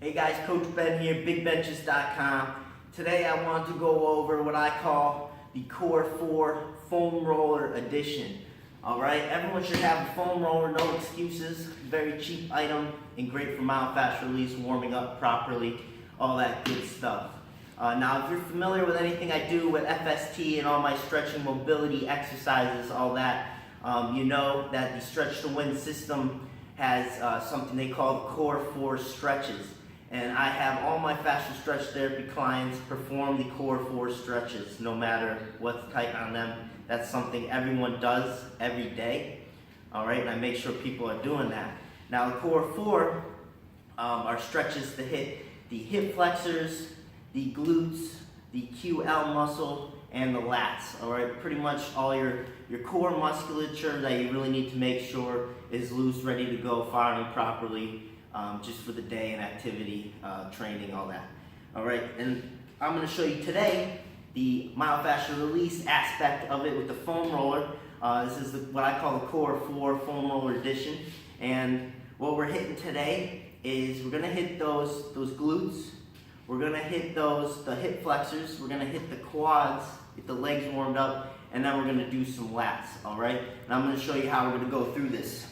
Hey guys, Coach Ben here, bigbenchas.com. Today I want to go over what I call the Core 4 Foam Roller Edition. Alright, everyone should have a foam roller, no excuses. Very cheap item and great for myofascial release, warming up properly, all that good stuff. Now if you're familiar with anything I do with FST and all my stretching mobility exercises, all that, you know that the Stretch to Win system has something they call the Core 4 stretches. And I have all my fascial stretch therapy clients perform the Core 4 stretches, no matter what's tight on them. That's something everyone does every day, all right? And I make sure people are doing that. Now, the Core 4 are stretches to hit the hip flexors, the glutes, the QL muscle, and the lats, all right? Pretty much all your core musculature that you really need to make sure is loose, ready to go, firing properly, just for the day and activity, training, all that. All right, and I'm gonna show you today the myofascial release aspect of it with the foam roller. This is what I call the Core 4 Foam Roller Edition. And what we're hitting today is we're gonna hit those glutes, we're gonna hit the hip flexors, we're gonna hit the quads, get the legs warmed up, and then we're gonna do some lats, all right? And I'm gonna show you how we're gonna go through this.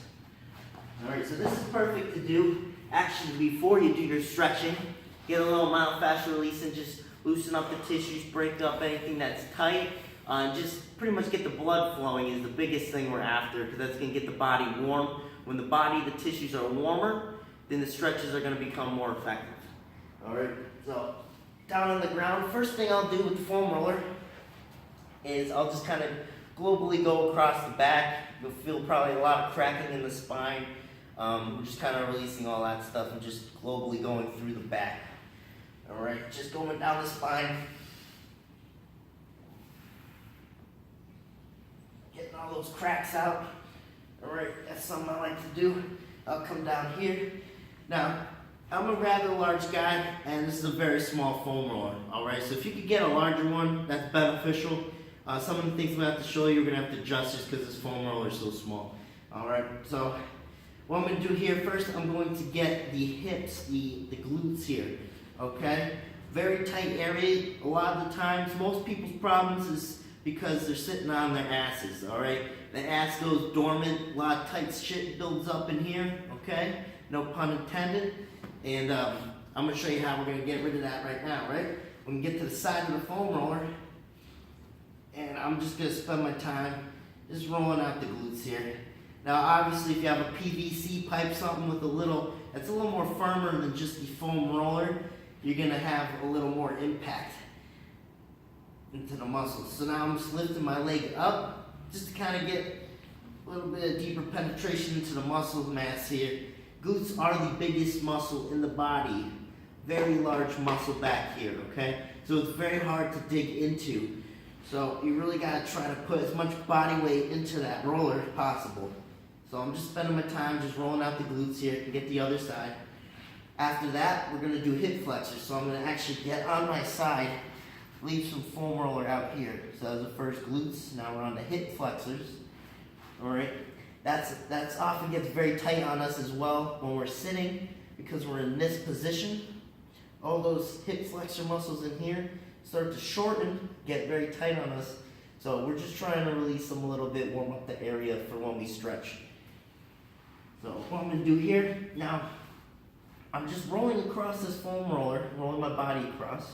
All right, so this is perfect to do actually before you do your stretching. Get a little myofascial release and just loosen up the tissues, break up anything that's tight, and just pretty much get the blood flowing is the biggest thing we're after, because that's gonna get the body warm. When the body, the tissues are warmer, then the stretches are gonna become more effective. All right, so down on the ground, first thing I'll do with the foam roller is I'll just kind of globally go across the back. You'll feel probably a lot of cracking in the spine. We're just kind of releasing all that stuff and just globally going through the back. All right, just going down the spine. Getting all those cracks out. All right, that's something I like to do. I'll come down here. Now, I'm a rather large guy, and this is a very small foam roller. All right, so if you could get a larger one, that's beneficial. Some of the things I'm going to have to show you, we're going to have to adjust just because this foam roller is so small. All right, so what I'm going to do here first, I'm going to get the hips, the glutes here, okay? Very tight area. A lot of the times, most people's problems is because they're sitting on their asses, all right? The ass goes dormant, a lot of tight shit builds up in here, okay? No pun intended. And I'm going to show you how we're going to get rid of that right now, right? We're going to get to the side of the foam roller, and I'm just going to spend my time just rolling out the glutes here. Now, obviously, if you have a PVC pipe, something with that's a little more firmer than just the foam roller, you're gonna have a little more impact into the muscles. So now I'm just lifting my leg up, just to kind of get a little bit of deeper penetration into the muscle mass here. Glutes are the biggest muscle in the body, very large muscle back here, okay? So it's very hard to dig into. So you really gotta try to put as much body weight into that roller as possible. So I'm just spending my time just rolling out the glutes here to get the other side. After that, we're going to do hip flexors. So I'm going to actually get on my side, leave some foam roller out here. So that's the first glutes. Now we're on the hip flexors. All right. That's often gets very tight on us as well when we're sitting because we're in this position. All those hip flexor muscles in here start to shorten, get very tight on us. So we're just trying to release them a little bit, warm up the area for when we stretch. So what I'm going to do here, now I'm just rolling across this foam roller, rolling my body across,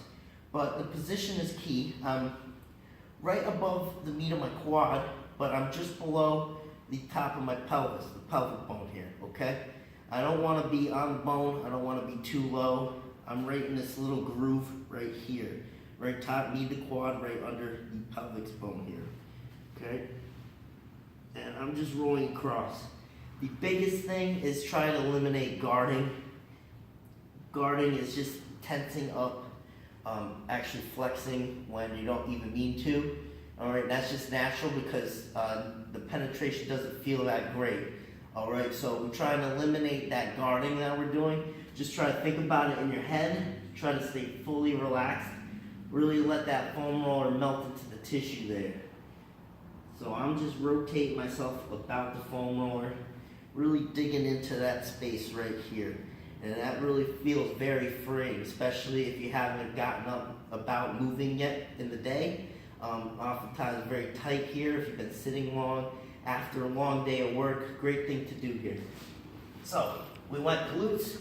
but the position is key. I'm right above the meat of my quad, but I'm just below the top of my pelvis, the pelvic bone here, okay? I don't want to be on the bone, I don't want to be too low. I'm right in this little groove right here, right top, knee to quad, right under the pelvic bone here, okay? And I'm just rolling across. The biggest thing is trying to eliminate guarding. Guarding is just tensing up, actually flexing when you don't even mean to. All right, that's just natural because the penetration doesn't feel that great. All right, so we're trying to eliminate that guarding that we're doing. Just try to think about it in your head. Try to stay fully relaxed. Really let that foam roller melt into the tissue there. So I'm just rotating myself about the foam roller, really digging into that space right here. And that really feels very freeing, especially if you haven't gotten up about moving yet in the day. Oftentimes very tight here if you've been sitting long after a long day of work. Great thing to do here. So we went glutes,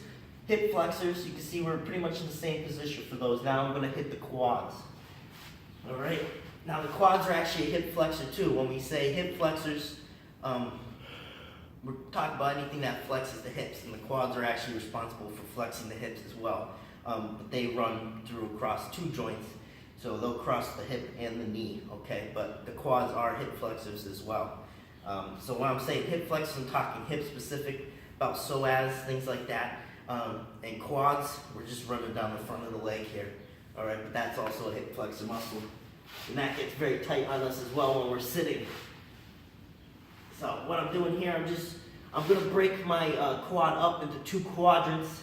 hip flexors. You can see we're pretty much in the same position for those. Now I'm going to hit the quads. All right. Now the quads are actually a hip flexor too. When we say hip flexors, we're talking about anything that flexes the hips, and the quads are actually responsible for flexing the hips as well. But they run through across two joints, so they'll cross the hip and the knee, okay? But the quads are hip flexors as well. So when I'm saying hip flexors, I'm talking hip specific, about psoas, things like that. And quads, we're just running down the front of the leg here, all right? But that's also a hip flexor muscle. And that gets very tight on us as well when we're sitting. So what I'm doing here, I'm gonna break my quad up into two quadrants.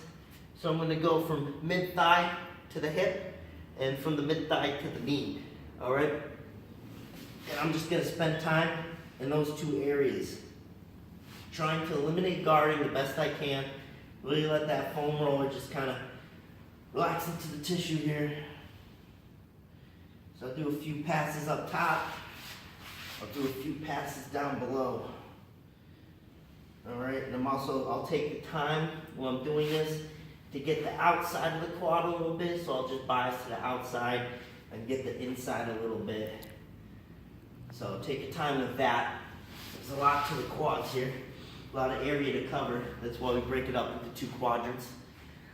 So I'm gonna go from mid-thigh to the hip and from the mid-thigh to the knee, all right? And I'm just gonna spend time in those two areas, trying to eliminate guarding the best I can. Really let that foam roller just kind of relax into the tissue here. So I'll do a few passes up top. I'll do a few passes down below. All right, and I'll take the time while I'm doing this to get the outside of the quad a little bit, so I'll just bias to the outside and get the inside a little bit. So take your time with that. There's a lot to the quads here, a lot of area to cover. That's why we break it up into two quadrants.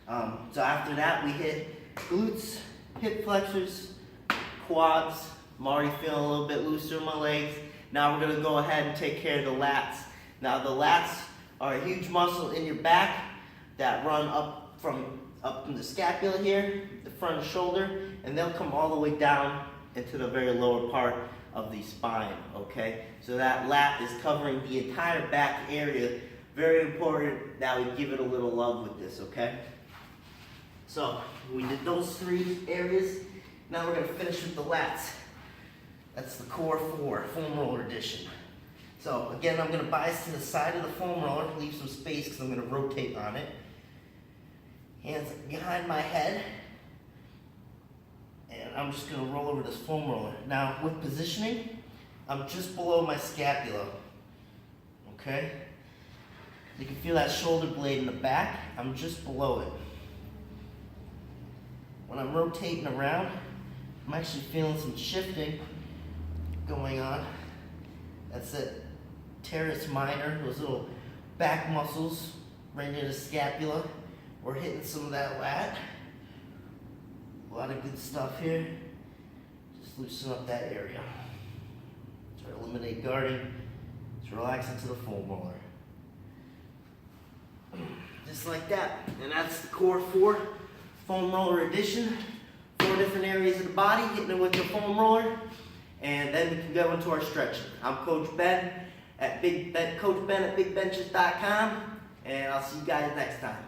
So after that, we hit glutes, hip flexors, quads. I'm already feeling a little bit looser in my legs. Now we're gonna go ahead and take care of the lats. Now the lats are a huge muscle in your back that run up from the scapula here, the front of the shoulder, and they'll come all the way down into the very lower part of the spine, okay? So that lat is covering the entire back area. Very important that we give it a little love with this, okay? So we did those three areas. Now we're gonna finish with the lats. That's the core four, foam roller edition. So again, I'm gonna bias to the side of the foam roller, leave some space because I'm gonna rotate on it. Hands behind my head. And I'm just gonna roll over this foam roller. Now with positioning, I'm just below my scapula, okay? You can feel that shoulder blade in the back. I'm just below it. When I'm rotating around, I'm actually feeling some shifting going on. That's it. Teres minor, those little back muscles right near the scapula. We're hitting some of that lat. A lot of good stuff here. Just loosen up that area. Try to eliminate guarding. Just relax into the foam roller. Just like that. And that's the core four foam roller edition. 4 different areas of the body, hitting it with the foam roller. And then we can go into our stretching. I'm Coach Ben at bigbenchas.com, and I'll see you guys next time.